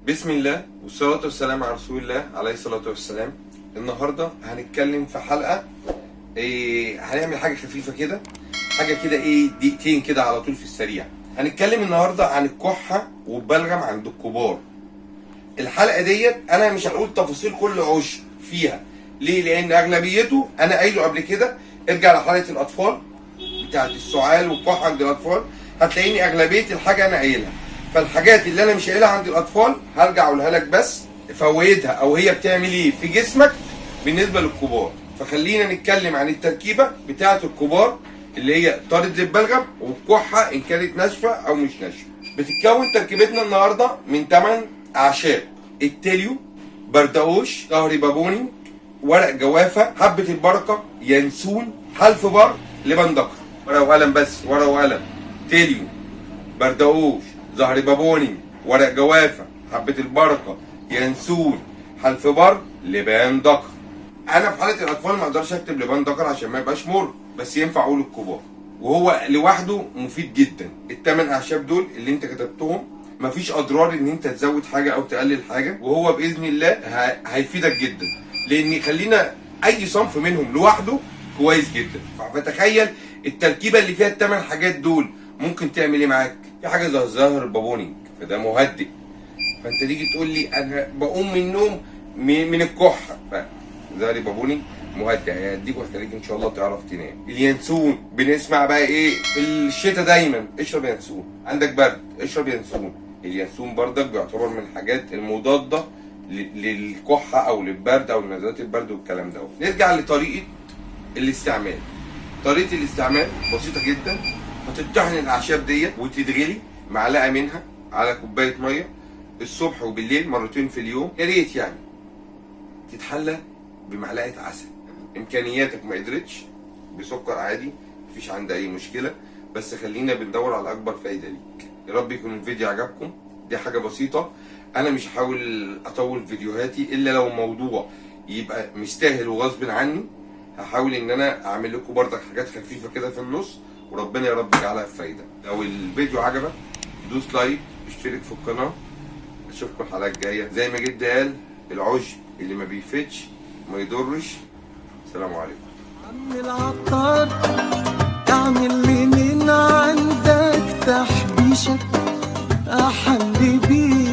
بسم الله والصلاة والسلام على رسول الله عليه الصلاة والسلام. النهاردة هنتكلم في حلقة هنعمل حاجة خفيفة كده، حاجة كده دقيقتين كده على طول في السريع. هنتكلم النهاردة عن الكحة والبلغم عند الكبار. الحلقة ديت أنا مش هقول تفاصيل كل عشر فيها، ليه؟ لأن أغلبيته أنا قايله قبل كده. ارجع لحلقة الأطفال بتاعت السعال والكحة عند الأطفال، هتلاقيني أغلبية الحاجة أنا قايلها. فالحاجات اللي انا مش قايلها عند الاطفال هرجع اقولها لك، بس فوائدها او هي بتعمل ايه في جسمك بالنسبه للكبار. فخلينا نتكلم عن التركيبه بتاعه الكبار اللي هي طارد للبلغم والكحه ان كانت ناشفه او مش ناشفه. بتتكون تركيبتنا النهارده من 8 اعشاب: التليو، بردقوش، ظهر بابوني، ورق جوافه، حبه البركه، ينسون، حلف بر، لبن دكر. ورقه وقلم بس، ورقه وقلم. تليو، بردقوش، ظهر بابوني، ورق جوافه، حبه البركه، ينسون، حلف بر، لبان دكر. انا في حاله الاطفال ما اقدرش اكتب لبان دكر عشان ما يبقاش مر، بس ينفع اقول الكبار، وهو لوحده مفيد جدا. الثمان اعشاب دول اللي انت كتبتهم مفيش اضرار ان انت تزود حاجه او تقلل حاجه، وهو باذن الله هيفيدك جدا. لان خلينا اي صنف منهم لوحده كويس جدا. فتخيل التركيبه اللي فيها الثمان حاجات دول ممكن تعمل ايه معاك. في حاجه زي الظهر البابوني، فده مهدئ. فانت تيجي تقول لي انا بقوم من النوم من الكحه، فظهر بابوني مهدئ، هيديك وهيخليك ان شاء الله تعرف تنام. اليانسون بنسمع بقى ايه في الشتاء دايما، اشرب ينسون. عندك برد اشرب ينسون. اليانسون بردك بيعتبر من الحاجات المضاده للكحه او للبرد او نزلات البرد والكلام ده. نرجع لطريقه الاستعمال. طريقه الاستعمال بسيطه جدا. هتطحن الاعشاب ديت وتتغلي معلقه منها على كوبايه ميه الصبح وبالليل مرتين في اليوم. يا ريت يعني تتحلى بمعلقه عسل. امكانياتك ما قدرتش بسكر عادي، مفيش عندي اي مشكله، بس خلينا بندور على اكبر فايده ليك. يا رب يكون الفيديو عجبكم. دي حاجه بسيطه، انا مش هحاول اطول فيديوهاتي الا لو موضوع يبقى مستاهل وغصب عني. هحاول ان انا اعمل لكم برضك حاجات خفيفه كده في النص، وربنا يا رب يجعلها بفايده. لو الفيديو عجبك دوس لايك، اشترك في القناه. اشوفكم الحلقه الجايه. زي ما جد قال، العشب اللي ما بيفتش ما يضرش. السلام عليكم. عم العطار، اعمل لي من عندك تحبيشة احلي بيه.